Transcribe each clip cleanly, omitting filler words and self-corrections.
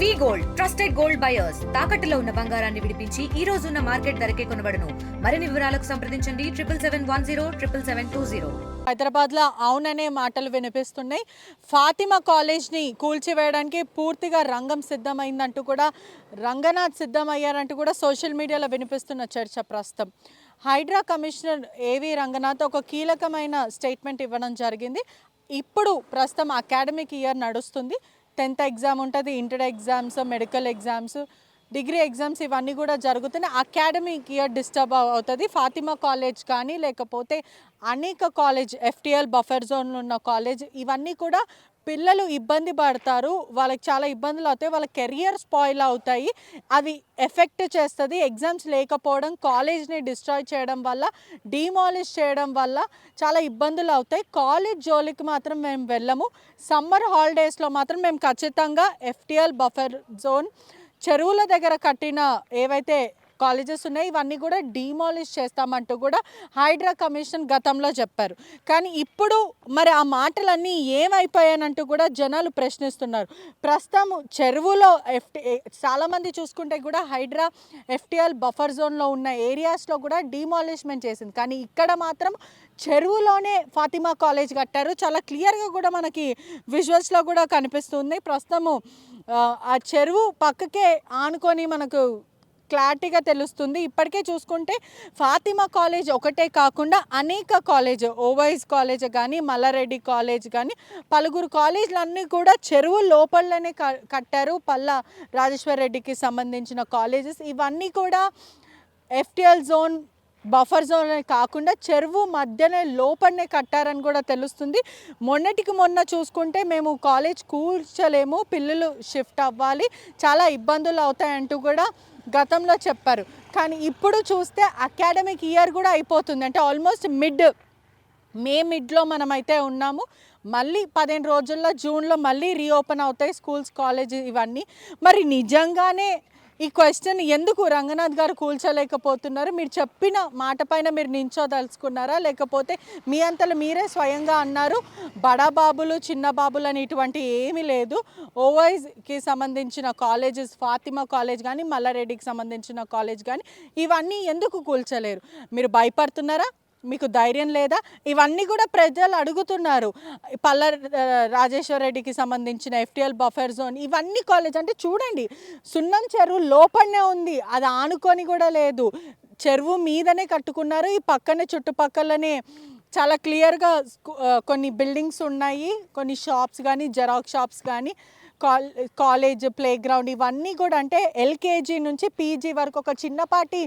వి gold trusted gold buyers తాకట్టులో ఉన్న బంగారాన్ని విడిపించి ఈ రోజు ఉన్న మార్కెట్ ధరకే కొనబడును. మరిన్ని వివరాలకు సంప్రదించండి 77107720. హైదరాబాద్ లో అవుననే మాటలు వినిపిస్తున్నాయి. ఫాతిమా కాలేజ్ ని కూల్చివేయడానికి పూర్తిగా రంగం సిద్ధమైందంటూ కూడా రంగనాథ్ సిద్ధమయ్యారంటూ కూడా సోషల్ మీడియాలో వినిపిస్తున్న చర్చ ప్రస్తుతం. హైడ్రా కమిషనర్ ఏవి రంగనాథ్ ఒక కీలకమైన స్టేట్మెంట్ ఇవ్వడం జరిగింది. ఇప్పుడు ప్రస్తుతం అకాడమిక్ ఇయర్ నడుస్తుంది. 10th ఎగ్జామ్ ఉంటుంది, inter exams, medical exams, degree exams ఇవన్నీ కూడా జరుగుతున్నాయి. అకాడమిక్ ఇయర్ డిస్టర్బ్ అవుతుంది. ఫాతిమా కాలేజ్ కానీ లేకపోతే అనేక కాలేజ్ ఎఫ్టీఎల్ బఫర్ జోన్లో ఉన్న కాలేజ్ ఇవన్నీ కూడా పిల్లలు ఇబ్బంది పడతారు. వాళ్ళకి చాలా ఇబ్బందులు అవుతాయి. వాళ్ళ కెరియర్ స్పాయిల్ అవుతాయి. అవి ఎఫెక్ట్ చేస్తుంది. ఎగ్జామ్స్ లేకపోవడం, కాలేజ్ని డిస్ట్రాయ్ చేయడం వల్ల, డిమాలిష్ చేయడం వల్ల చాలా ఇబ్బందులు అవుతాయి. కాలేజ్ జోలికి మాత్రం మేము వెళ్ళము. సమ్మర్ హాలిడేస్లో మాత్రం మేము ఖచ్చితంగా ఎఫ్టీఎల్ బఫర్ జోన్ చెరువుల దగ్గర కట్టిన ఏవైతే కాలేజెస్ ఉన్నాయి ఇవన్నీ కూడా డిమాలిష్ చేస్తామంటూ కూడా హైడ్రా కమిషన్ గతంలో చెప్పారు. కానీ ఇప్పుడు మరి ఆ మాటలన్నీ ఏమైపోయానంటూ కూడా జనాలు ప్రశ్నిస్తున్నారు. ప్రస్తుతం చెరువులో చాలామంది చూసుకుంటే కూడా హైడ్రా ఎఫ్టీఎల్ బఫర్ జోన్లో ఉన్న ఏరియాస్లో కూడా డిమాలిష్మెంట్ చేసింది. కానీ ఇక్కడ మాత్రం చెరువులోనే ఫాతిమా కాలేజ్ కట్టారు. చాలా క్లియర్గా కూడా మనకి విజువల్స్లో కూడా కనిపిస్తుంది. ప్రస్తుతము ఆ చెరువు పక్కకే ఆనుకొని మనకు క్లారిటీగా తెలుస్తుంది. ఇప్పటికే చూసుకుంటే ఫాతిమా కాలేజ్ ఒకటే కాకుండా అనేక కాలేజ్, ఓవైస్ కాలేజ్ కానీ, మల్లారెడ్డి కాలేజ్ కానీ, పలువురు కాలేజీలన్నీ కూడా చెరువు లోపలనే కట్టారు. పల్లా రాజేశ్వర్ రెడ్డికి సంబంధించిన కాలేజెస్ ఇవన్నీ కూడా ఎఫ్టీఎల్ జోన్ బఫర్ జోన్ కాకుండా చెరువు మధ్యనే లోపలనే కట్టారని కూడా తెలుస్తుంది. మొన్నటికి మొన్న చూసుకుంటే మేము కాలేజ్ కూర్చలేము, పిల్లలు షిఫ్ట్ అవ్వాలి, చాలా ఇబ్బందులు అవుతాయంటూ కూడా గతంలో చెప్పారు. కానీ ఇప్పుడు చూస్తే అకాడమిక్ ఇయర్ కూడా అయిపోతుంది. అంటే ఆల్మోస్ట్ మే మిడ్లో మనమైతే ఉన్నాము. మళ్ళీ 15 రోజుల్లో జూన్లో మళ్ళీ రీఓపెన్ అవుతాయి స్కూల్స్, కాలేజ్ ఇవన్నీ. మరి నిజంగానే ఈ క్వశ్చన్ ఎందుకు రంగనాథ్ గారు కూల్చలేకపోతున్నారు? మీరు చెప్పిన మాట పైన మీరు నించోదలుచుకున్నారా? లేకపోతే మీ అంతలో మీరే స్వయంగా అన్నారు బడా బాబులు, చిన్న బాబులు అని ఇటువంటి ఏమీ లేదు. ఓవైస్కి సంబంధించిన కాలేజెస్, ఫాతిమా కాలేజ్ కానీ, మల్లారెడ్డికి సంబంధించిన కాలేజ్ కానీ ఇవన్నీ ఎందుకు కూల్చలేరు? మీరు భయపడుతున్నారా? మీకు ధైర్యం లేదా? ఇవన్నీ కూడా ప్రజలు అడుగుతున్నారు. పల్లా రాజేశ్వర్ రెడ్డికి సంబంధించిన ఎఫ్టీఎల్ బఫర్ జోన్ ఇవన్నీ కాలేజ్ అంటే చూడండి, సున్నం చెరువు లోపలనే ఉంది, అది ఆనుకొని కూడా లేదు, చెరువు మీదనే కట్టుకున్నారు. ఈ పక్కనే చుట్టుపక్కలనే చాలా క్లియర్గా కొన్ని బిల్డింగ్స్ ఉన్నాయి, కొన్ని షాప్స్ కానీ, జెరాక్స్ షాప్స్ కానీ, కాలేజ్, ప్లే గ్రౌండ్ ఇవన్నీ కూడా అంటే ఎల్కేజీ నుంచి పీజీ వరకు ఒక చిన్నపాటి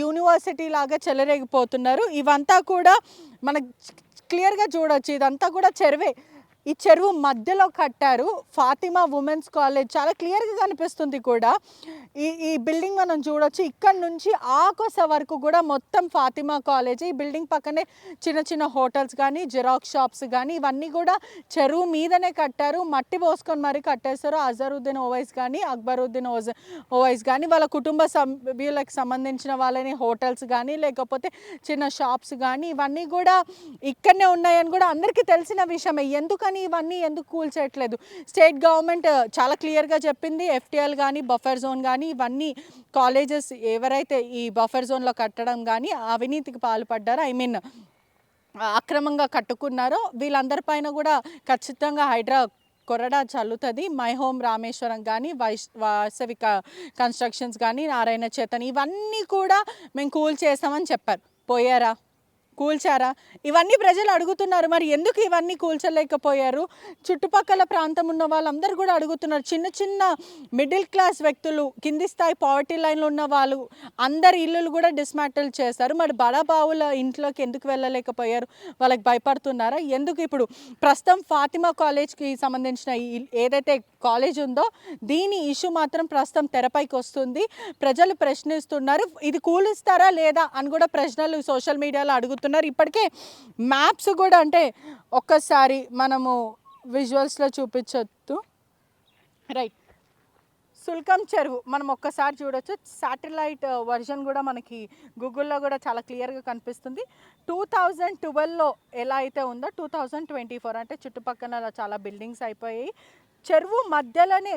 యూనివర్సిటీ లాగా చెలరేగిపోతున్నారు. ఇవంతా కూడా మనకు క్లియర్గా చూడొచ్చు. ఇదంతా కూడా చెరువే. ఈ చెరువు మధ్యలో కట్టారు. ఫాతిమా ఉమెన్స్ కాలేజ్ చాలా క్లియర్గా కనిపిస్తుంది కూడా. ఈ బిల్డింగ్ మనం చూడొచ్చు. ఇక్కడ నుంచి ఆకొస వరకు కూడా మొత్తం ఫాతిమా కాలేజ్. ఈ బిల్డింగ్ పక్కనే చిన్న చిన్న హోటల్స్ కానీ, జిరాక్స్ షాప్స్ కానీ ఇవన్నీ కూడా చెరువు మీదనే కట్టారు. మట్టి పోసుకొని మరీ కట్టేస్తారు. అజరుద్దీన్ ఓవైస్ కానీ, అక్బరుద్దీన్ ఓవైస్ కానీ వాళ్ళ కుటుంబ సభ్యులకు సంబంధించిన వాళ్ళని హోటల్స్ కానీ, లేకపోతే చిన్న షాప్స్ కానీ ఇవన్నీ కూడా ఇక్కడనే ఉన్నాయని కూడా అందరికీ తెలిసిన విషయమే. ఎందుకని ఇవన్నీ ఎందుకు కూల్చేయట్లేదు? స్టేట్ గవర్నమెంట్ చాలా క్లియర్గా చెప్పింది. ఎఫ్టీఎల్ కానీ, బఫర్ జోన్ కానీ ఇవన్నీ కాలేజెస్ ఎవరైతే ఈ బఫర్ జోన్లో కట్టడం కానీ అవినీతికి పాల్పడ్డారో, అక్రమంగా కట్టుకున్నారో వీళ్ళందరిపైన కూడా ఖచ్చితంగా హైడ్రా కొరడా చల్లుతుంది. మై హోమ్ రామేశ్వరం కానీ, వాసవి కన్స్ట్రక్షన్స్ కానీ, నారాయణ చేతన్ ఇవన్నీ కూడా మేము కూల్ చేస్తామని చెప్పారు. పోయారా? కూల్చారా? ఇవన్నీ ప్రజలు అడుగుతున్నారు. మరి ఎందుకు ఇవన్నీ కూల్చలేకపోయారు? చుట్టుపక్కల ప్రాంతం ఉన్న వాళ్ళందరూ కూడా అడుగుతున్నారు. చిన్న చిన్న మిడిల్ క్లాస్ వ్యక్తులు, కింది స్థాయి పావర్టీ లైన్లో ఉన్న వాళ్ళు అందరి ఇల్లులు కూడా డిస్మాంటిల్ చేస్తారు. మరి బడాబావుల ఇంట్లోకి ఎందుకు వెళ్ళలేకపోయారు? వాళ్ళకి భయపడుతున్నారా? ఎందుకు ఇప్పుడు ప్రస్తుతం ఫాతిమా కాలేజ్కి సంబంధించిన ఏదైతే కాలేజ్ ఉందో దీని ఇష్యూ మాత్రం ప్రస్తుతం తెరపైకి వస్తుంది. ప్రజలు ప్రశ్నిస్తున్నారు. ఇది కూలిస్తారా లేదా అని కూడా ప్రశ్నలు సోషల్ మీడియాలో అడుగుతున్నారు. ఇప్పటికే మ్యాప్స్ కూడా అంటే ఒక్కసారి మనము విజువల్స్లో చూపించొద్దు. రైట్, సుల్కం చెరువు మనం ఒక్కసారి చూడొచ్చు. శాటిలైట్ వర్షన్ కూడా మనకి గూగుల్లో కూడా చాలా క్లియర్గా కనిపిస్తుంది. 2012లో ఎలా అయితే ఉందో 2024 అంటే చుట్టుపక్కల చాలా బిల్డింగ్స్ అయిపోయాయి. చెరువు మధ్యలోనే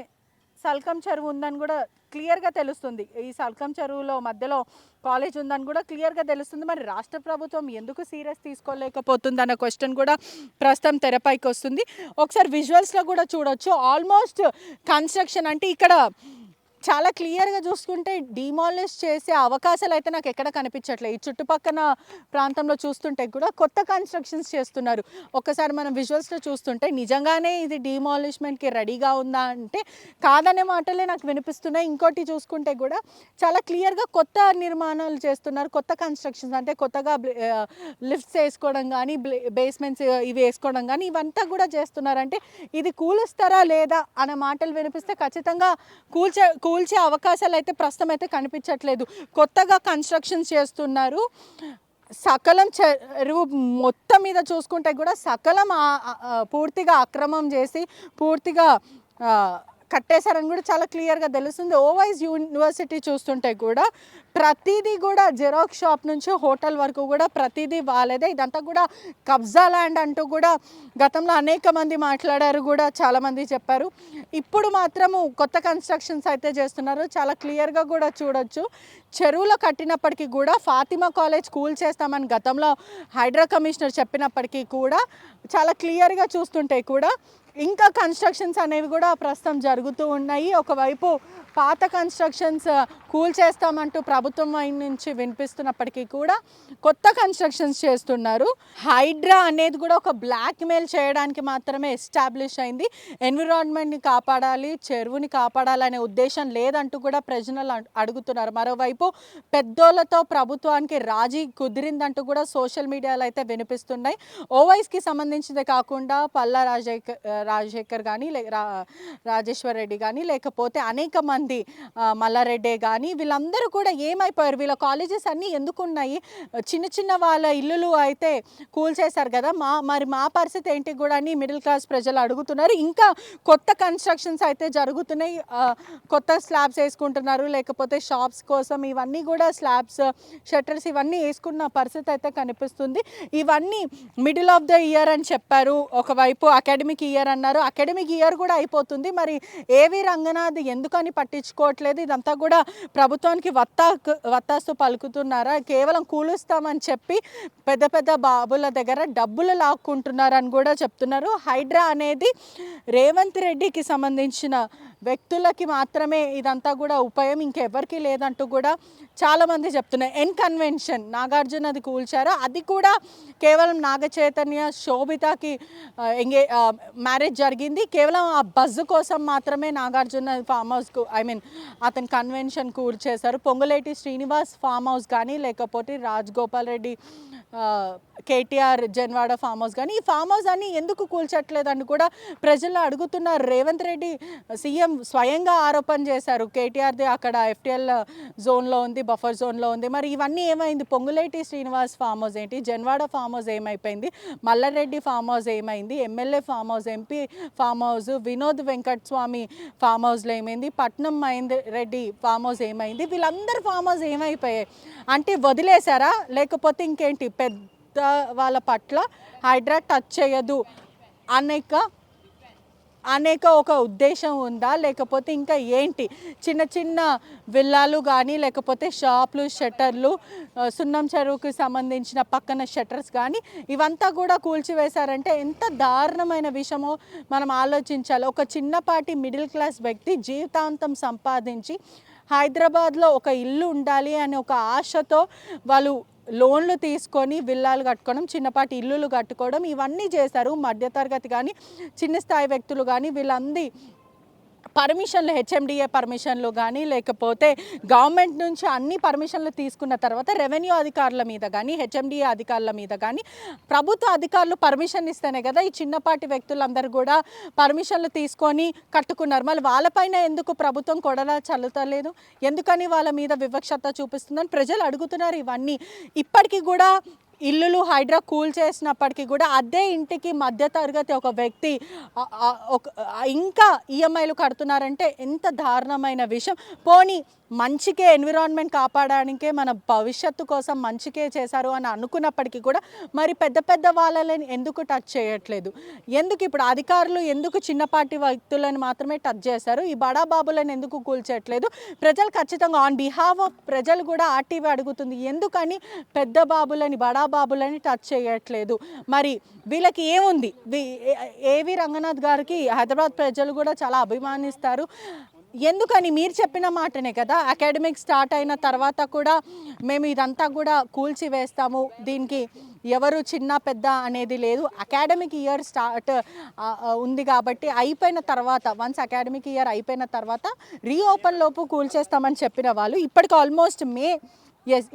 సల్కం చెరువు ఉందని కూడా క్లియర్గా తెలుస్తుంది. ఈ సల్కం చెరువులో మధ్యలో కాలేజ్ ఉందని కూడా క్లియర్గా తెలుస్తుంది. మరి రాష్ట్ర ప్రభుత్వం ఎందుకు సీరియస్ తీసుకోలేకపోతుంది అన్న క్వశ్చన్ కూడా ప్రస్తుతం తెరపైకి వస్తుంది. ఒకసారి విజువల్స్లో కూడా చూడొచ్చు. ఆల్మోస్ట్ కన్స్ట్రక్షన్ అంటే ఇక్కడ చాలా క్లియర్గా చూసుకుంటే డిమాలిష్ చేసే అవకాశాలు అయితే నాకు ఎక్కడ కనిపించట్లేదు. ఈ చుట్టుపక్కల ప్రాంతంలో చూస్తుంటే కూడా కొత్త కన్స్ట్రక్షన్స్ చేస్తున్నారు. ఒక్కసారి మనం విజువల్స్లో చూస్తుంటే నిజంగానే ఇది డిమాలిష్మెంట్కి రెడీగా ఉందా అంటే కాదనే మాటలే నాకు వినిపిస్తున్నాయి. ఇంకోటి చూసుకుంటే కూడా చాలా క్లియర్గా కొత్త నిర్మాణాలు చేస్తున్నారు. కొత్త కన్స్ట్రక్షన్స్ అంటే కొత్తగా లిఫ్ట్స్ వేసుకోవడం కానీ బేస్మెంట్స్ ఇవి వేసుకోవడం కానీ ఇవంతా కూడా చేస్తున్నారు. అంటే ఇది కూలుస్తారా లేదా అనే మాటలు వినిపిస్తే ఖచ్చితంగా కూల్చే అవకాశాలు అయితే ప్రస్తుతం అయితే కనిపించట్లేదు. కొత్తగా కన్స్ట్రక్షన్స్ చేస్తున్నారు. సకలం చెరువు మొత్తం మీద చూసుకుంటే కూడా సకలం పూర్తిగా అక్రమం చేసి పూర్తిగా కట్టేశారని కూడా చాలా క్లియర్గా తెలుస్తుంది. ఓవైస్ యూనివర్సిటీ చూస్తుంటే కూడా ప్రతిదీ కూడా జెరాక్స్ షాప్ నుంచి హోటల్ వరకు కూడా ప్రతిదీ వాళ్ళదే. ఇదంతా కూడా కబ్జా ల్యాండ్ అంటూ కూడా గతంలో అనేక మంది మాట్లాడారు, కూడా చాలామంది చెప్పారు. ఇప్పుడు మాత్రము కొత్త కన్స్ట్రక్షన్స్ అయితే చేస్తున్నారు. చాలా క్లియర్గా కూడా చూడొచ్చు. చెరువులో కట్టినప్పటికీ కూడా ఫాతిమా కాలేజ్ కూల్ చేస్తామని గతంలో హైడ్రా కమిషనర్ చెప్పినప్పటికీ కూడా చాలా క్లియర్గా చూస్తుంటే కూడా ఇంకా కన్స్ట్రక్షన్స్ అనేవి కూడా ప్రస్తుతం జరుగుతూ ఉన్నాయి. ఒకవైపు పాత కన్స్ట్రక్షన్స్ కూల్ చేస్తామంటూ ప్రభుత్వం నుంచి వినిపిస్తున్నప్పటికీ కూడా కొత్త కన్స్ట్రక్షన్స్ చేస్తున్నారు. హైడ్రా అనేది కూడా ఒక బ్లాక్మెయిల్ చేయడానికి మాత్రమే ఎస్టాబ్లిష్ అయింది. ఎన్విరాన్మెంట్ని కాపాడాలి, చెరువుని కాపాడాలనే ఉద్దేశం లేదంటూ కూడా ప్రజలు అడుగుతున్నారు. మరోవైపు పెద్దోళ్ళతో ప్రభుత్వానికి రాజీ కుదిరిందంటూ కూడా సోషల్ మీడియాలో అయితే వినిపిస్తున్నాయి. ఓవైస్కి సంబంధించిందే కాకుండా పల్లా రాజశేఖర్ కానీ రాజేశ్వర్ రెడ్డి కానీ లేకపోతే అనేక మంది మల్లారెడ్డి కానీ వీళ్ళందరూ కూడా ఏమైపోయారు? వీళ్ళ కాలేజెస్ అన్నీ ఎందుకు ఉన్నాయి? చిన్న చిన్న వాళ్ళ ఇల్లులు అయితే కూల్ చేశారు కదా, మరి మా పరిస్థితి ఏంటి కూడా అని మిడిల్ క్లాస్ ప్రజలు అడుగుతున్నారు. ఇంకా కొత్త కన్స్ట్రక్షన్స్ అయితే జరుగుతున్నాయి. కొత్త స్లాబ్స్ వేసుకుంటున్నారు, లేకపోతే షాప్స్ కోసం ఇవన్నీ కూడా స్లాబ్స్, షట్టర్స్ ఇవన్నీ వేసుకున్న పరిస్థితి అయితే కనిపిస్తుంది. ఇవన్నీ మిడిల్ ఆఫ్ ద ఇయర్ అని చెప్పారు. ఒకవైపు అకాడమిక్ ఇయర్ అన్నారు. అకాడమిక్ ఇయర్ కూడా అయిపోతుంది. మరి ఏవి రంగనాథ్ ఎందుకని పట్టించుకోవట్లేదు? ఇదంతా కూడా ప్రభుత్వానికి వత్తాసు పలుకుతున్నారా? కేవలం కూలుస్తామని చెప్పి పెద్ద పెద్ద బాబుల దగ్గర డబ్బులు లాక్కుంటున్నారని కూడా చెప్తున్నారు. హైడ్రా అనేది రేవంత్ రెడ్డికి సంబంధించిన వ్యక్తులకి మాత్రమే ఇదంతా కూడా ఉపయోగం, ఇంకెవరికి లేదంటూ కూడా చాలామంది చెప్తున్నారు. ఎన్ కన్వెన్షన్ నాగార్జునది కూల్చారు, అది కూడా కేవలం నాగ చైతన్య శోభితకి మ్యారేజ్ జరిగింది. కేవలం ఆ బజ్ కోసం మాత్రమే నాగార్జున ఫామ్ హౌస్కు అతని కన్వెన్షన్ కూల్చేశారు. పొంగులేటి శ్రీనివాస్ ఫామ్ హౌస్ కానీ లేకపోతే Rajagopal Reddy KTR Janwada farm house కానీ ఈ ఫామ్ హౌస్ అని ఎందుకు కూల్చట్లేదని కూడా ప్రజలు అడుగుతున్నారు. రేవంత్ రెడ్డి సీఎం స్వయంగా ఆరోపణ చేశారు, కేటీఆర్ది అక్కడ ఎఫ్టీఎల్ జోన్లో ఉంది, బఫర్ జోన్లో ఉంది. మరి ఇవన్నీ ఏమైంది? పొంగులేటి శ్రీనివాస్ ఫామ్ హౌస్ ఏంటి? జన్వాడ ఫామ్ హౌస్ ఏమైపోయింది? మల్లారెడ్డి ఫామ్ హౌస్ ఏమైంది? MLA farm house, MP farm house, Vinod Venkataswamy farm హౌస్లో ఏమైంది? పట్నం మహేందర్ రెడ్డి ఫామ్ హౌస్ ఏమైంది? వీళ్ళందరి ఫామ్ హౌస్ ఏమైపోయాయి? అంటే వదిలేశారా? లేకపోతే ఇంకేంటి పెద్ద వాళ్ళ పట్ల హైడ్రా టచ్ చేయదు అనేక ఒక ఉద్దేశం ఉందా? లేకపోతే ఇంకా ఏంటి? చిన్న చిన్న విల్లాలు కానీ లేకపోతే షాపులు, షట్టర్లు, సున్నం చెరువుకి సంబంధించిన పక్కన షట్టర్స్ కానీ ఇవంతా కూడా కూల్చివేశారంటే ఎంత దారుణమైన విషయమో మనం ఆలోచించాలి. ఒక చిన్నపాటి మిడిల్ క్లాస్ వ్యక్తి జీవితాంతం సంపాదించి హైదరాబాద్లో ఒక ఇల్లు ఉండాలి అనే ఒక ఆశతో వాళ్ళు లోన్లు తీసుకొని విల్లాలు కట్టుకోవడం, చిన్నపాటి ఇల్లులు కట్టుకోవడం ఇవన్నీ చేశారు. మధ్యతరగతి కానీ చిన్న స్థాయి వ్యక్తులు కానీ వీళ్ళందరి పర్మిషన్లు, హెచ్ఎండిఏ పర్మిషన్లు కానీ లేకపోతే గవర్నమెంట్ నుంచి అన్ని పర్మిషన్లు తీసుకున్న తర్వాత రెవెన్యూ అధికారుల మీద కానీ హెచ్ఎండిఏ అధికారుల మీద కానీ ప్రభుత్వ అధికారులు పర్మిషన్ ఇస్తేనే కదా ఈ చిన్నపాటి వ్యక్తులందరూ కూడా పర్మిషన్లు తీసుకొని కట్టుకున్నారు. మళ్ళీ వాళ్ళపైన ఎందుకు ప్రభుత్వం కొడలా చల్లుతలేదు? ఎందుకని వాళ్ళ మీద వివక్షత చూపిస్తుందని ప్రజలు అడుగుతున్నారు. ఇవన్నీ ఇప్పటికీ కూడా ఇల్లులు హైడ్రా కూల్ చేసినప్పటికీ కూడా అదే ఇంటికి మధ్యతరగతి ఒక వ్యక్తి ఇంకా ఈఎంఐలు కడుతున్నారంటే ఎంత దారుణమైన విషయం. పోనీ మంచికే ఎన్విరాన్మెంట్ కాపాడడానికే మన భవిష్యత్తు కోసం మంచికే చేశారు అని అనుకున్నప్పటికీ కూడా మరి పెద్ద పెద్ద వాళ్ళని ఎందుకు టచ్ చేయట్లేదు? ఎందుకు ఇప్పుడు అధికారులు ఎందుకు చిన్నపాటి వ్యక్తులను మాత్రమే టచ్ చేశారు? ఈ బడా బాబులను ఎందుకు కూల్చేయట్లేదు? ప్రజలు ఖచ్చితంగా ఆన్ బిహాఫ్ ఆఫ్ ప్రజలు కూడా ఆర్టీవీ అడుగుతుంది, ఎందుకని పెద్ద బాబులని బడా బాబులని టచ్ చేయట్లేదు? మరి వీళ్ళకి ఏముంది? ఏవి రంగనాథ్ గారికి హైదరాబాద్ ప్రజలు కూడా చాలా అభిమానిస్తారు. ఎందుకని మీరు చెప్పిన మాటనే కదా, అకాడమిక్ స్టార్ట్ అయిన తర్వాత కూడా మేము ఇదంతా కూడా కూల్చివేస్తాము, దీనికి ఎవరు చిన్న పెద్ద అనేది లేదు, అకాడమిక్ ఇయర్ స్టార్ట్ ఉంది కాబట్టి అయిపోయిన తర్వాత వన్స్ అకాడమిక్ ఇయర్ అయిపోయిన తర్వాత రీఓపెన్ లోపు కూల్చేస్తామని చెప్పిన వాళ్ళు ఇప్పటికి ఆల్మోస్ట్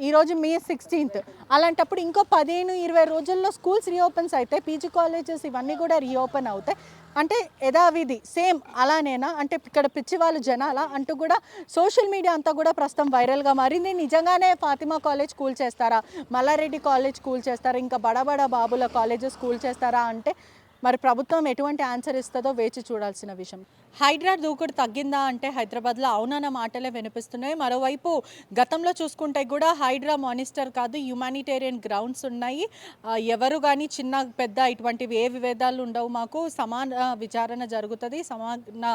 ఈరోజు మే 16th. అలాంటప్పుడు ఇంకో 15-20 రోజుల్లో స్కూల్స్ రీఓపెన్స్ అయితే పీజీ కాలేజెస్ ఇవన్నీ కూడా రీఓపెన్ అవుతాయి. అంటే యథావిధి సేమ్ అలానేనా? అంటే ఇక్కడ పిచ్చి వాళ్ళు జనాలా అంటూ కూడా సోషల్ మీడియా అంతా కూడా ప్రస్తుతం వైరల్గా మారింది. నిజంగానే ఫాతిమా కాలేజ్ కూల్ చేస్తారా, మల్లారెడ్డి కాలేజ్ కూల్ చేస్తారా, ఇంకా బడా బాబుల కాలేజెస్ కూల్ చేస్తారా అంటే మరి ప్రభుత్వం ఎటువంటి ఆన్సర్ ఇస్తుందో వేచి చూడాల్సిన విషయం. హైడ్రా దూకుడు తగ్గిందా అంటే హైదరాబాద్లో అవునన్న మాటలే వినిపిస్తున్నాయి. మరోవైపు గతంలో చూసుకుంటే కూడా హైడ్రా మానిస్టర్ కాదు, హ్యుమానిటేరియన్ గ్రౌండ్స్ ఉన్నాయి. ఎవరు కానీ చిన్న పెద్ద ఇటువంటివి ఏ విభేదాలు ఉండవు, మాకు సమాన విచారణ జరుగుతుంది, సమాన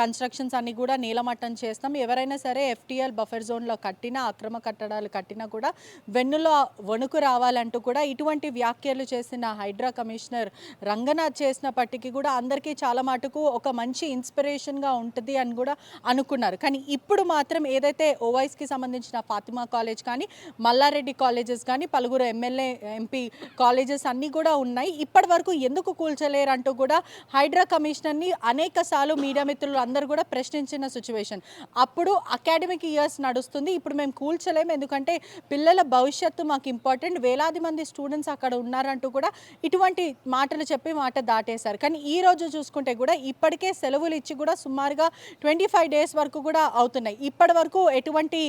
కన్స్ట్రక్షన్స్ అన్నీ కూడా నీలమట్టం చేస్తాం, ఎవరైనా సరే ఎఫ్టీఎల్ బఫర్ జోన్లో కట్టినా అక్రమ కట్టడాలు కట్టినా కూడా వెన్నులో వణుకు రావాలంటూ కూడా ఇటువంటి వ్యాఖ్యలు చేసిన హైడ్రా కమిషనర్ రంగనాథ్ చేసినప్పటికీ కూడా అందరికీ చాలా మటుకు ఒక మంచి ఇన్స్పిరేషన్గా ఉంటుంది అని కూడా అనుకున్నారు. కానీ ఇప్పుడు మాత్రం ఏదైతే ఓవైస్కి సంబంధించిన ఫాతిమా కాలేజ్ కానీ మల్లారెడ్డి కాలేజెస్ కానీ పలువురు ఎమ్మెల్యే ఎంపీ కాలేజెస్ అన్నీ కూడా ఉన్నాయి, ఇప్పటి వరకు ఎందుకు కూల్చలేరు అంటూ కూడా హైడ్రా కమిషనర్ని అనేక సార్లు మీడియా మిత్రులు అందరూ కూడా ప్రశ్నించిన సిచ్యువేషన్. అప్పుడు అకాడమిక్ ఇయర్స్ నడుస్తుంది, ఇప్పుడు మేము కూల్చలేము ఎందుకంటే పిల్లల భవిష్యత్తు మాకు ఇంపార్టెంట్, వేలాది మంది స్టూడెంట్స్ అక్కడ ఉన్నారంటూ కూడా ఇటువంటి మాటలు చెప్పి మాట దాటేశారు. కానీ ఈ రోజు చూసుకుంటే కూడా ఇప్పటికే సెలవులు ఇచ్చి కూడా సుమారుగా 25 days వరకు కూడా అవుతున్నాయి, ఇప్పటి వరకు ఎటువంటి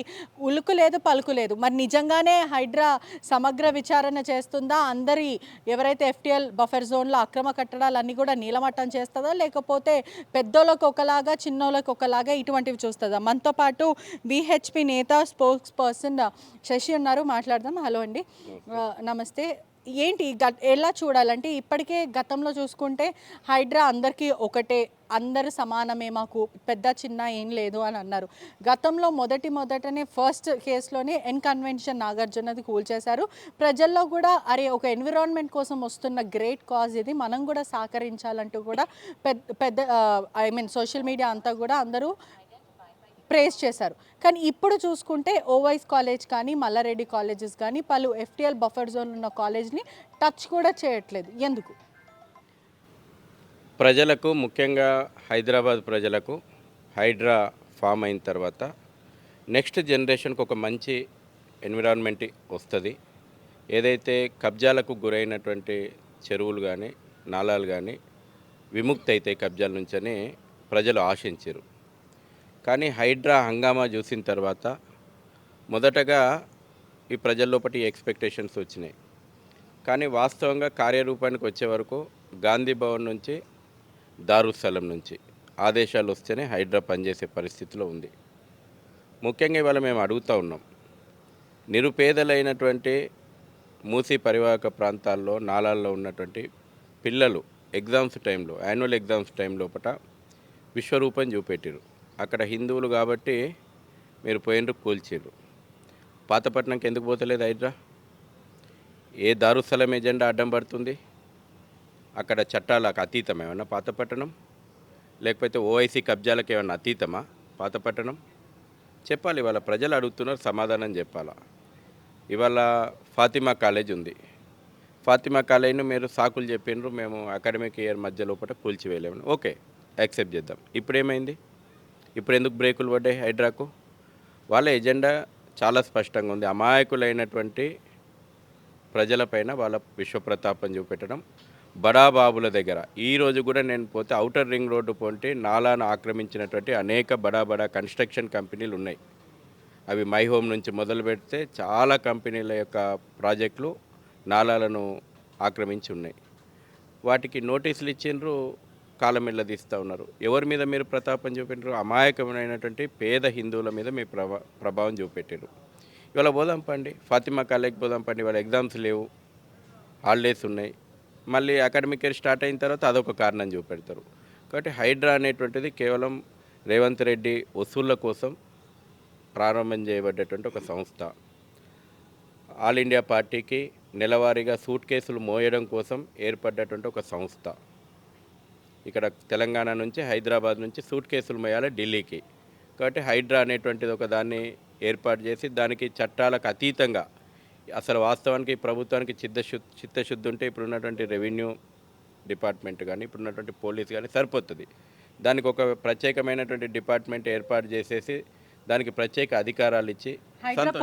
ఉలుకు లేదు పలుకు లేదు. మరి నిజంగానే హైడ్రా సమగ్ర విచారణ చేస్తుందా, అందరి ఎవరైతే ఎఫ్టీఎల్ బఫర్ జోన్లో అక్రమ కట్టడాలన్నీ కూడా నీలమట్టం చేస్తుందా, లేకపోతే పెద్దోళ్ళకి ఒకలాగా చిన్నోళ్ళకి ఒకలాగా ఇటువంటివి చూస్తుందా? మనతో పాటు విహెచ్పి నేత స్పోక్స్ పర్సన్ శశి ఉన్నారు, మాట్లాడదాం. హలో అండి, నమస్తే. ఏంటి ఎలా చూడాలంటే ఇప్పటికే గతంలో చూసుకుంటే హైడ్రా అందరికీ ఒకటే, అందరు సమానమే, మాకు పెద్ద చిన్న ఏం లేదు అని అన్నారు. గతంలో మొదటనే ఫస్ట్ కేసులోనే కన్వెన్షన్ నాగార్జునది కూల్చేశారు. ప్రజల్లో కూడా అరే ఒక ఎన్విరాన్మెంట్ కోసం వస్తున్న గ్రేట్ కాజ్ ఇది, మనం కూడా సహకరించాలంటూ కూడా పెద్ద సోషల్ మీడియా అంతా కూడా అందరూ ప్రేస్ చేశారు. కానీ ఇప్పుడు చూసుకుంటే ఓవైస్ కాలేజ్ కానీ మల్లారెడ్డి కాలేజెస్ కానీ పలు ఎఫ్టీఎల్ బఫర్ జోన్ ఉన్న కాలేజ్ని టచ్ కూడా చేయట్లేదు, ఎందుకు? ప్రజలకు, ముఖ్యంగా హైదరాబాద్ ప్రజలకు హైడ్రా ఫామ్ అయిన తర్వాత నెక్స్ట్ జనరేషన్కి ఒక మంచి ఎన్విరాన్మెంట్ వస్తుంది. ఏదైతే కబ్జాలకు గురైనటువంటి చెరువులు కానీ నాలాలు కానీ విముక్తి అవుతాయి కబ్జాల నుంచని ప్రజలు ఆశించారు. కానీ హైడ్రా హంగామా చూసిన తర్వాత మొదటగా ఈ ప్రజల లోపటి ఎక్స్పెక్టేషన్స్ వచ్చినాయి. కానీ వాస్తవంగా కార్యరూపానికి వచ్చే వరకు గాంధీ భవన్ నుంచి దారుస్థలం నుంచి ఆదేశాలు వస్తేనే హైడ్రా పనిచేసే పరిస్థితిలో ఉంది. ముఖ్యంగా ఇవాళ మేము అడుగుతూ ఉన్నాం, నిరుపేదలైనటువంటి మూసీ పరివాహక ప్రాంతాల్లో నాలాల్లో ఉన్నటువంటి పిల్లలు ఎగ్జామ్స్ టైంలో, యాన్యువల్ ఎగ్జామ్స్ టైం లోపల విశ్వరూపం చూపెట్టారు. అక్కడ హిందువులు కాబట్టి మీరు పోయినరు కూల్చారు. పాతపట్నంకి ఎందుకు పోతలేదు హైడ్రా? ఏ దారుస్థలం ఎజెండా అడ్డం పడుతుంది? అక్కడ చట్టాలకు అతీతం ఏమన్నా పాతపట్టణం? లేకపోతే ఓఐసీ కబ్జాలకు ఏమన్నా అతీతమా పాతపట్టణం? చెప్పాలి, ఇవాళ ప్రజలు అడుగుతున్నారు, సమాధానం చెప్పాలా. ఇవాళ ఫాతిమా కాలేజ్ ఉంది, ఫాతిమా కాలేజ్ను మీరు సాకులు చెప్పినారు, మేము అకాడమిక్ ఇయర్ మధ్య లోపల కూల్చివేయలేమని, ఓకే యాక్సెప్ట్ చేద్దాం. ఇప్పుడు ఏమైంది? ఇప్పుడు ఎందుకు బ్రేకులు పడ్డాయి హైడ్రాకు? వాళ్ళ ఎజెండా చాలా స్పష్టంగా ఉంది, అమాయకులైనటువంటి ప్రజలపైన వాళ్ళ విశ్వప్రతాపం చూపెట్టడం. బడాబాబుల దగ్గర ఈరోజు కూడా నేను పోతే ఔటర్ రింగ్ రోడ్డు పోంటే నాలాను ఆక్రమించినటువంటి అనేక బడా కన్స్ట్రక్షన్ కంపెనీలు ఉన్నాయి. అవి మై హోమ్ నుంచి మొదలు పెడితే చాలా కంపెనీల యొక్క ప్రాజెక్టులు నాలాలను ఆక్రమించి ఉన్నాయి. వాటికి నోటీసులు ఇచ్చిండ్రు, కాలమిల్ల తీస్తూ ఉన్నారు. ఎవరి మీద మీరు ప్రతాపం చూపెట్టారు? అమాయకమైనటువంటి పేద హిందువుల మీద మీ ప్రభావం చూపెట్టారు. ఇవాళ పోదాం పండి, ఫాతిమా కాలేజ్కి పోదాం పండి. ఇవాళ ఎగ్జామ్స్ లేవు, హాలిడేస్ ఉన్నాయి. మళ్ళీ అకాడమిక్ ఇయర్ స్టార్ట్ అయిన తర్వాత అదొక కారణం చూపెడతారు. కాబట్టి హైడ్రా అనేటువంటిది కేవలం రేవంత్ రెడ్డి వసూళ్ల కోసం ప్రారంభం చేయబడ్డటువంటి ఒక సంస్థ. ఆల్ ఇండియా పార్టీకి నెలవారీగా సూట్ కేసులు మోయడం కోసం ఏర్పడ్డటువంటి ఒక సంస్థ. ఇక్కడ తెలంగాణ నుంచి, హైదరాబాద్ నుంచి సూట్ కేసులు మోయాలి ఢిల్లీకి. కాబట్టి హైడ్రా అనేటువంటిది ఒక దాన్ని ఏర్పాటు చేసి దానికి చట్టాలకు అతీతంగా, అసలు వాస్తవానికి ప్రభుత్వానికి చిత్తశుద్ధి ఉంటే ఇప్పుడున్నటువంటి రెవెన్యూ డిపార్ట్మెంట్ కానీ ఇప్పుడున్నటువంటి పోలీస్ కానీ సరిపోతుంది. దానికి ఒక ప్రత్యేకమైనటువంటి డిపార్ట్మెంట్ ఏర్పాటు చేసేసి దానికి ప్రత్యేక అధికారాలు ఇచ్చి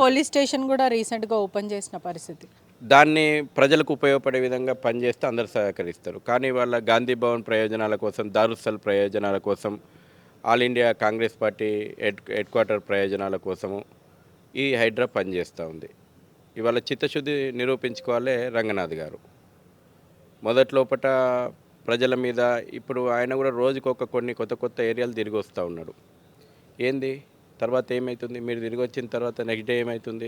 పోలీస్ స్టేషన్ కూడా రీసెంట్గా ఓపెన్ చేసిన పరిస్థితి. దాన్ని ప్రజలకు ఉపయోగపడే విధంగా పనిచేస్తే అందరూ సహకరిస్తారు. కానీ వాళ్ళ గాంధీ భవన్ ప్రయోజనాల కోసం, దారుస్థల్ ప్రయోజనాల కోసం, all India Congress party head quarter ప్రయోజనాల కోసము ఈ హైడ్రా పనిచేస్తూ ఉంది. ఇవాళ చిత్తశుద్ధి నిరూపించుకోవాలే రంగనాథ్ గారు. మొదట్లోపట ప్రజల మీద, ఇప్పుడు ఆయన కూడా రోజుకొక కొన్ని కొత్త ఏరియాలు తిరిగి వస్తూ ఉన్నాడు. ఏంది తర్వాత ఏమవుతుంది? మీరు తిరిగి వచ్చిన తర్వాత నెక్స్ట్ డే ఏమవుతుంది?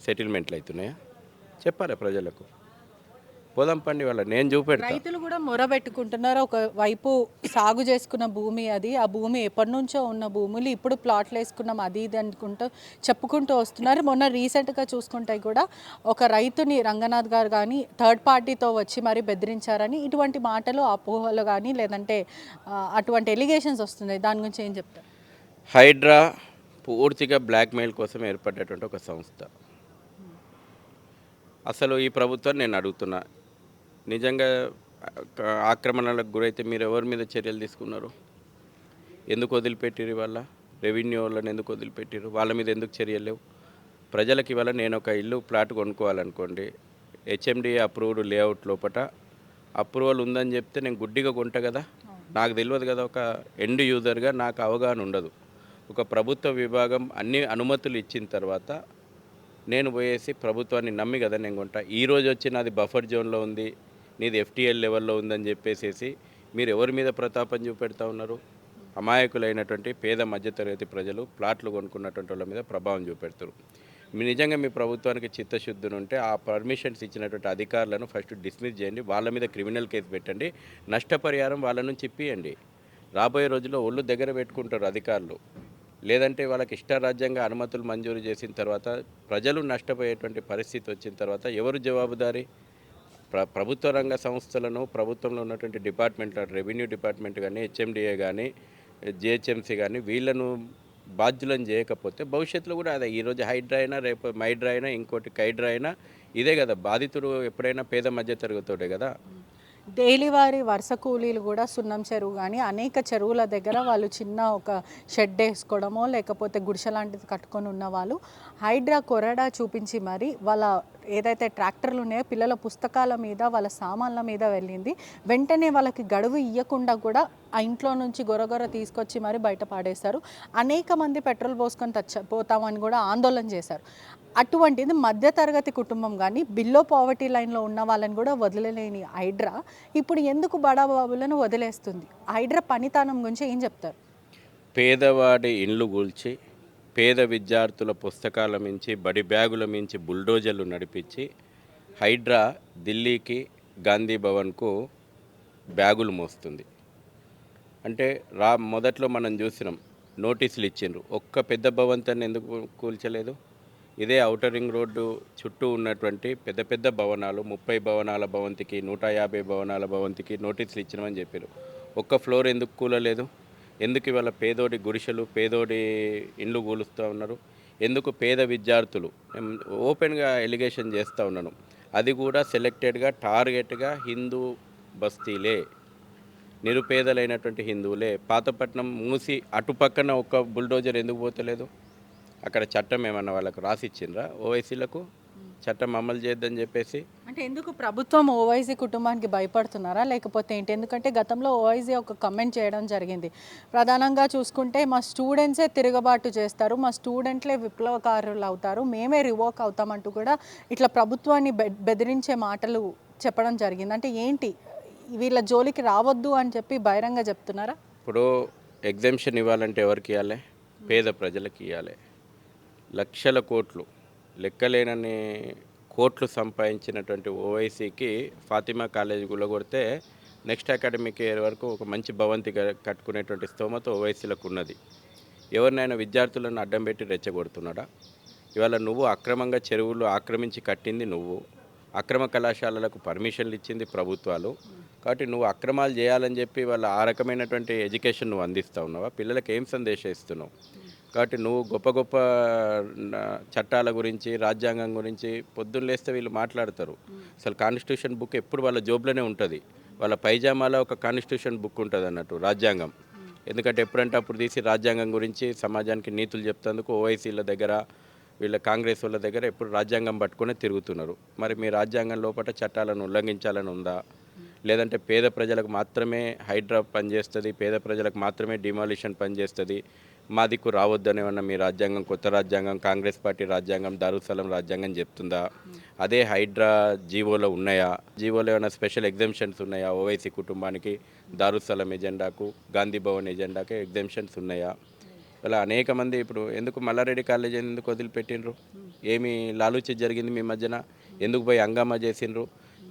సెటిల్మెంట్లు అవుతున్నాయా? చెప్పాలి ప్రజలకు. పోదాం పండి, వాళ్ళ నేను చూపెడతా. రైతులు కూడా మొరబెట్టుకుంటున్నారు. ఒక వైపు సాగు చేసుకున్న భూమి అది, ఆ భూమి ఎప్పటి నుంచో ఉన్న భూములు, ఇప్పుడు ప్లాట్లు వేసుకున్నాం అది ఇది అనుకుంటూ చెప్పుకుంటూ వస్తున్నారు. మొన్న రీసెంట్గా చూసుకుంటే కూడా ఒక రైతుని రంగనాథ్ గారు కానీ థర్డ్ పార్టీతో వచ్చి మరి బెదిరించారని ఇటువంటి మాటలు, అపోహలు కానీ లేదంటే అటువంటి ఎలిగేషన్స్ వస్తున్నాయి. దాని గురించి ఏం చెప్తారు? హైడ్రా పూర్తిగా బ్లాక్మెయిల్ కోసం ఏర్పడేటువంటి ఒక సంస్థ. అసలు ఈ ప్రభుత్వాన్ని నేను అడుగుతున్నా, నిజంగా ఆక్రమణలకు గురైతే మీరు ఎవరి మీద చర్యలు తీసుకున్నారు? ఎందుకు వదిలిపెట్టిరు? వాళ్ళ రెవెన్యూ వాళ్ళని ఎందుకు వదిలిపెట్టిరు? వాళ్ళ మీద ఎందుకు చర్యలు లేవు? ప్రజలకు ఇవాళ నేను ఒక ఇల్లు ప్లాట్ కొనుక్కోవాలనుకోండి, హెచ్ఎండిఏ అప్రూవ్డ్ లేఅవుట్ లోపల అప్రూవల్ ఉందని చెప్తే నేను గుడ్డిగా కొంటా కదా, నాకు తెలియదు కదా. ఒక ఎండ్ యూజర్గా నాకు అవగాహన ఉండదు. ఒక ప్రభుత్వ విభాగం అన్ని అనుమతులు ఇచ్చిన తర్వాత నేను పోయేసి ప్రభుత్వాన్ని నమ్మి కదా నేను కొంటా. ఈరోజు వచ్చి నాది బఫర్ జోన్లో ఉంది, నీది ఎఫ్టీఎల్ లెవెల్లో ఉందని చెప్పేసి మీరు ఎవరి మీద ప్రతాపం చూపెడతా ఉన్నారు? అమాయకులైనటువంటి పేద మధ్యతరగతి ప్రజలు ప్లాట్లు కొనుక్కున్నటువంటి వాళ్ళ మీద ప్రభావం చూపెడతారు. నిజంగా మీ ప్రభుత్వానికి చిత్తశుద్ధి ఉంటే ఆ పర్మిషన్స్ ఇచ్చినటువంటి అధికారులను ఫస్ట్ డిస్మిస్ చేయండి, వాళ్ళ మీద క్రిమినల్ కేసు పెట్టండి, నష్టపరిహారం వాళ్ళ నుంచి ఇప్పియండి. రాబోయే రోజుల్లో ఒళ్ళు దగ్గర పెట్టుకుంటారు అధికారులు. లేదంటే వాళ్ళకి ఇష్టారాజ్యంగా అనుమతులు మంజూరు చేసిన తర్వాత ప్రజలు నష్టపోయేటువంటి పరిస్థితి వచ్చిన తర్వాత ఎవరు జవాబుదారీ? ప్రభుత్వ రంగ సంస్థలను, ప్రభుత్వంలో ఉన్నటువంటి డిపార్ట్మెంట్, రెవెన్యూ డిపార్ట్మెంట్ కానీ, హెచ్ఎండిఏ కానీ, జిహెచ్ఎంసీ కానీ వీళ్ళను బాధ్యులను చేయకపోతే భవిష్యత్తులో కూడా అదే, ఈరోజు హైడ్రా అయినా రేపు మైడ్రా అయినా ఇంకోటి కైడ్రా అయినా ఇదే కదా బాధితుడు. ఎప్పుడైనా పేద మధ్య తరగతోడే కదా. డైలీ వారి వరుస కూలీలు కూడా సున్నం చెరువు కానీ అనేక చెరువుల దగ్గర వాళ్ళు చిన్న ఒక షెడ్ వేసుకోవడమో లేకపోతే గుడిసె లాంటిది కట్టుకొని ఉన్న వాళ్ళు హైడ్రా కొరడా చూపించి మరి వాళ్ళ ఏదైతే ట్రాక్టర్లు ఉన్నాయో పిల్లల పుస్తకాల మీద, వాళ్ళ సామాన్ల మీద వెళ్ళింది. వెంటనే వాళ్ళకి గడువు ఇవ్వకుండా కూడా ఆ ఇంట్లో నుంచి గొరగొర తీసుకొచ్చి మరి బయట పాడేశారు. అనేక మంది పెట్రోల్ పోసుకొని పోతామని కూడా ఆందోళన చేశారు. అటువంటిది మధ్యతరగతి కుటుంబం కానీ బిలో పావర్టీ లైన్లో ఉన్న వాళ్ళని కూడా వదిలేని హైడ్రా ఇప్పుడు ఎందుకు బడాబాబులను వదిలేస్తుంది? హైడ్రా పనితనం గురించి ఏం చెప్తారు? పేదవాడి ఇండ్లు కూల్చి, పేద విద్యార్థుల పుస్తకాల మించి, బడి బ్యాగుల మించి బుల్డోజర్లు నడిపించి హైడ్రా ఢిల్లీకి, గాంధీ భవన్కు బ్యాగులు మోస్తుంది. అంటే మొదట్లో మనం చూసినాం, నోటీసులు ఇచ్చిండ్రు, ఒక్క పెద్ద భవంతాన్ని ఎందుకు కూల్చలేదు? ఇదే ఔటర్ రింగ్ రోడ్డు చుట్టూ ఉన్నటువంటి పెద్ద పెద్ద భవనాలు, 30 భవనాల భవంతికి, 150 భవనాల భవంతికి నోటీసులు ఇచ్చినామని చెప్పారు. ఒక్క ఫ్లోర్ ఎందుకు కూలలేదు? ఎందుకు ఇవాళ పేదోడి గుడిసెలు, పేదోడి ఇండ్లు కూలుస్తూ ఉన్నారు? ఎందుకు పేద విద్యార్థులు? ఓపెన్గా ఎలిగేషన్ చేస్తూ ఉన్నాను, అది కూడా సెలెక్టెడ్గా టార్గెట్గా హిందూ బస్తీలే, నిరుపేదలైనటువంటి హిందువులే. పాతపట్నం మూసి అటుపక్కన ఒక్క బుల్డోజర్ ఎందుకు పోతలేదు? అక్కడ చట్టం ఏమన్నా వాళ్ళకు రాసిచ్చిండ్రా? ఓవైసీలకు చట్టం అమలు చేద్దని చెప్పేసి. అంటే ఎందుకు ప్రభుత్వం ఓవైసీ కుటుంబానికి భయపడుతున్నారా లేకపోతే ఏంటి? ఎందుకంటే గతంలో ఓవైసీ ఒక కమెంట్ చేయడం జరిగింది, ప్రధానంగా చూసుకుంటే మా స్టూడెంట్సే తిరగబాటు చేస్తారు, మా స్టూడెంట్లే విప్లవకారులు అవుతారు, మేమే రివోక్ అవుతామంటూ కూడా ఇట్లా ప్రభుత్వాన్ని బెదిరించే మాటలు చెప్పడం జరిగింది. అంటే ఏంటి వీళ్ళ జోలికి రావద్దు అని చెప్పి బహిరంగ చెప్తున్నారా? ఇప్పుడు ఎగ్జామ్షన్ ఇవ్వాలంటే ఎవరికి ఇవ్వాలి? పేద ప్రజలకు ఇవ్వాలి. లక్షల కోట్లు, లెక్కలేనన్ని కోట్లు సంపాదించినటువంటి ఓవైసీకి ఫాతిమా కాలేజీ గుల్లగొడితే నెక్స్ట్ అకాడమిక్ ఇయర్ వరకు ఒక మంచి భవంతి కట్టుకునేటువంటి స్తోమత ఓవైసీలకు ఉన్నది. ఎవరినైనా విద్యార్థులను అడ్డం పెట్టి రెచ్చగొడుతున్నాడా? ఇవాళ నువ్వు అక్రమంగా చెరువులు ఆక్రమించి కట్టింది నువ్వు, అక్రమ కళాశాలలకు పర్మిషన్లు ఇచ్చింది ప్రభుత్వాలు. కాబట్టి నువ్వు అక్రమాలు చేయాలని చెప్పి వాళ్ళ ఆ రకమైనటువంటి ఎడ్యుకేషన్ నువ్వు అందిస్తూ ఉన్నావా? పిల్లలకు ఏం సందేశం ఇస్తున్నావు? కాబట్టి నువ్వు గొప్ప గొప్ప చట్టాల గురించి, రాజ్యాంగం గురించి పొద్దున్న లేస్తే వీళ్ళు మాట్లాడతారు. అసలు కాన్స్టిట్యూషన్ బుక్ ఎప్పుడు వాళ్ళ జోబులోనే ఉంటుంది. వాళ్ళ పైజామాలో ఒక కాన్స్టిట్యూషన్ బుక్ ఉంటుంది అన్నట్టు, రాజ్యాంగం. ఎందుకంటే ఎప్పుడంటే అప్పుడు తీసి రాజ్యాంగం గురించి సమాజానికి నీతులు చెప్తందుకు ఓవైసీల దగ్గర, వీళ్ళ కాంగ్రెస్ వాళ్ళ దగ్గర ఎప్పుడు రాజ్యాంగం పట్టుకునే తిరుగుతున్నారు. మరి మీ రాజ్యాంగం లోపల చట్టాలను ఉల్లంఘించాలని ఉందా? లేదంటే పేద ప్రజలకు మాత్రమే హైడ్రా పనిచేస్తుంది, పేద ప్రజలకు మాత్రమే డిమాలిషన్ పనిచేస్తుంది, మా దిక్కు రావద్దని ఏమన్నా మీ రాజ్యాంగం, కొత్త రాజ్యాంగం, కాంగ్రెస్ పార్టీ రాజ్యాంగం, దారుసలం రాజ్యాంగం చెప్తుందా? అదే హైడ్రా జీవోలో ఉన్నాయా? జీవోలో ఏమైనా స్పెషల్ ఎగ్జామ్షన్స్ ఉన్నాయా? ఓవైసీ కుటుంబానికి, దారుసలం ఎజెండాకు, గాంధీ భవన్ ఎజెండాకి ఎగ్జామ్షన్స్ ఉన్నాయా? ఇలా అనేక మంది ఇప్పుడు ఎందుకు మల్లారెడ్డి కాలేజ్ ఎందుకు వదిలిపెట్టిండ్రు? ఏమి లాలూచి జరిగింది మీ మధ్యన? ఎందుకు పోయి హంగామా చేసిండ్రు?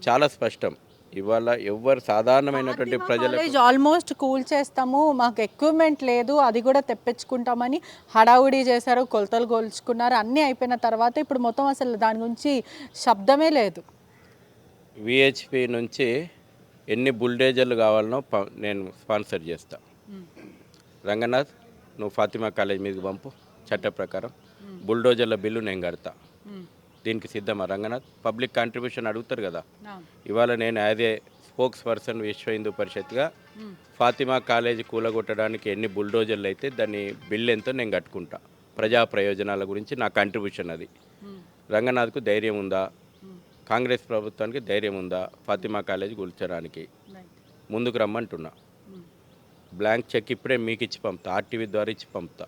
చాలా స్పష్టం. ఇవాళ ఎవరు సాధారణమైనటువంటి ప్రజలు ఆల్మోస్ట్ కూల్ చేస్తాము, మాకు ఎక్విప్మెంట్ లేదు, అది కూడా తెప్పించుకుంటామని హడావుడి చేశారు, కొలతలు కొలుచుకున్నారు, అన్నీ అయిపోయిన తర్వాత ఇప్పుడు మొత్తం అసలు దాని గురించి శబ్దమే లేదు. విహెచ్పి నుంచి ఎన్ని బుల్డేజర్లు కావాలనో నేను స్పాన్సర్ చేస్తా. రంగనాథ్, నువ్వు ఫాతిమా కాలేజ్ మీదకి పంపు, చట్ట ప్రకారం బుల్డోజర్ల బిల్లు నేను కడతా. దీనికి సిద్ధమా రంగనాథ్? పబ్లిక్ కాంట్రిబ్యూషన్ అడుగుతారు కదా. ఇవాళ నేను యాజ్ ఏ స్పోక్స్ పర్సన్ విశ్వ హిందూ పరిషత్గా ఫాతిమా కాలేజీ కూలగొట్టడానికి ఎన్ని బుల్డోజర్లు అయితే దాన్ని బిల్లు ఎంతో నేను కట్టుకుంటా. ప్రజా ప్రయోజనాల గురించి నా కాంట్రిబ్యూషన్ అది. రంగనాథ్కు ధైర్యం ఉందా? కాంగ్రెస్ ప్రభుత్వానికి ధైర్యం ఉందా ఫాతిమా కాలేజీ కూల్చడానికి? ముందుకు రమ్మంటున్నా. బ్లాంక్ చెక్ ఇప్పుడే మీకు ఇచ్చి పంపుతా, ఆర్టీవీ ద్వారా ఇచ్చి పంపుతా,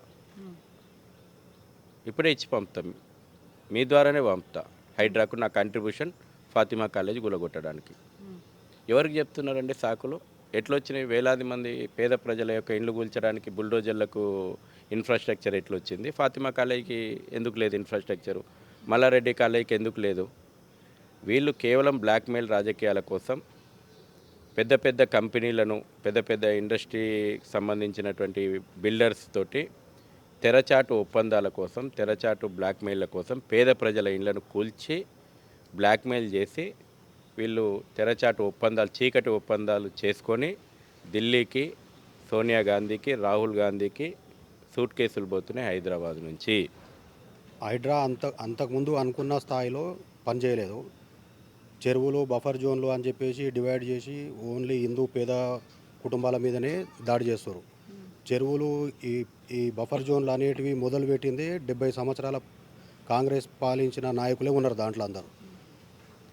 ఇప్పుడే ఇచ్చి పంపుతా, మీ ద్వారానే పంపుతా. హైడ్రాకు నా కాంట్రిబ్యూషన్ ఫాతిమా కాలేజీ గులగొట్టడానికి. ఎవరికి చెప్తున్నారండి సాకులు? ఎట్లొచ్చినాయి? వేలాది మంది పేద ప్రజల యొక్క ఇండ్లు కూల్చడానికి బుల్డోజర్లకు ఇన్ఫ్రాస్ట్రక్చర్ ఎట్లొచ్చింది? ఫాతిమా కాలేజీకి ఎందుకు లేదు ఇన్ఫ్రాస్ట్రక్చరు? మల్లారెడ్డి కాలేజీకి ఎందుకు లేదు? వీళ్ళు కేవలం బ్లాక్మెయిల్ రాజకీయాల కోసం పెద్ద పెద్ద కంపెనీలను, పెద్ద పెద్ద ఇండస్ట్రీకి సంబంధించినటువంటి బిల్డర్స్ తోటి తెరచాటు ఒప్పందాల కోసం, తెరచాటు బ్లాక్మెయిల్ల కోసం పేద ప్రజల ఇళ్లను కూల్చి బ్లాక్మెయిల్ చేసి వీళ్ళు తెరచాటు ఒప్పందాలు, చీకటి ఒప్పందాలు చేసుకొని ఢిల్లీకి, సోనియా గాంధీకి, రాహుల్ గాంధీకి సూట్ కేసులు పోతున్నాయి హైదరాబాద్ నుంచి. హైడ్రా అంతకుముందు అనుకున్న స్థాయిలో పనిచేయలేదు. చెరువులు, బఫర్ జోన్లు అని చెప్పేసి డివైడ్ చేసి ఓన్లీ హిందూ పేద కుటుంబాల మీదనే దాడి చేస్తారు. చెరువులు, ఈ బఫర్ జోన్లు అనేటివి మొదలుపెట్టింది 70 సంవత్సరాల కాంగ్రెస్ పాలించిన నాయకులే ఉన్నారు దాంట్లో అందరూ.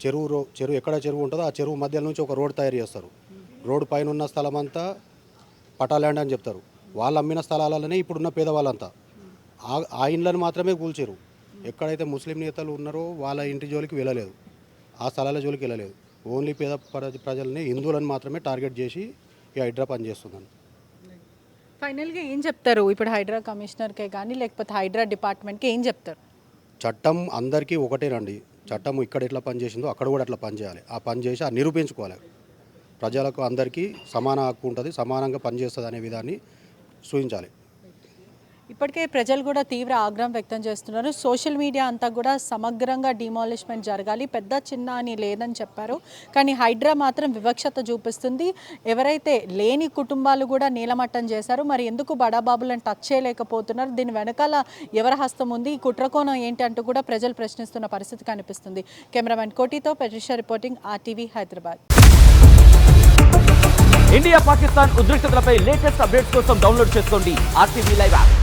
చెరువు ఎక్కడ చెరువు ఉంటుందో ఆ చెరువు మధ్య నుంచి ఒక రోడ్ తయారు చేస్తారు. రోడ్డు పైన ఉన్న స్థలం అంతా పటాల్యాండ్ అని చెప్తారు. వాళ్ళు అమ్మిన స్థలాలనే ఇప్పుడున్న పేదవాళ్ళంతా ఆ ఇండ్లను మాత్రమే కూల్చారు. ఎక్కడైతే ముస్లిం నేతలు ఉన్నారో వాళ్ళ ఇంటి జోలికి వెళ్ళలేదు, ఆ స్థలాల జోలికి వెళ్ళలేదు. ఓన్లీ పేద ప్రజల్ని, హిందువులను మాత్రమే టార్గెట్ చేసి ఈ హైడ్రా పనిచేస్తుందని. ఫైనల్గా ఏం చెప్తారు ఇప్పుడు హైడ్రా కమిషనర్కే కానీ లేకపోతే హైడ్రా డిపార్ట్మెంట్కి ఏం చెప్తారు? చట్టం అందరికీ ఒకటేనండి. చట్టం ఇక్కడ ఎట్లా పనిచేసిందో అక్కడ కూడా అట్లా పనిచేయాలి. ఆ పని చేసి ఆ నిరూపించుకోవాలి. ప్రజలకు అందరికీ సమాన హక్కు ఉంటుంది, సమానంగా పనిచేస్తుంది అనే విధాన్ని సూచించాలి. ఇప్పటికే ప్రజలు కూడా తీవ్ర ఆగ్రహం వ్యక్తం చేస్తున్నారు. సోషల్ మీడియా అంతా కూడా సమగ్రంగా డిమాలిష్మెంట్ జరగాలి, పెద్ద చిన్న అని లేదని చెప్పారు. కానీ హైడ్రా మాత్రం వివక్షత చూపిస్తుంది. ఎవరైతే లేని కుటుంబాలు కూడా నీలమట్టం చేశారు. మరి ఎందుకు బడాబాబులను టచ్ చేయలేకపోతున్నారు? దీని వెనకాల ఎవరి హస్తం ఉంది? ఈ కుట్రకోణం ఏంటి అంటూ కూడా ప్రజలు ప్రశ్నిస్తున్న పరిస్థితి కనిపిస్తుంది. కెమెరామెన్ కోటితో పెట్రిషా reporting, RTV Hyderabad. India Pakistan ఉద్రిక్తతలపై లేటెస్ట్ అప్డేట్స్ కోసం డౌన్లోడ్ చేసుకోండి RTV లైవ్ యాప్.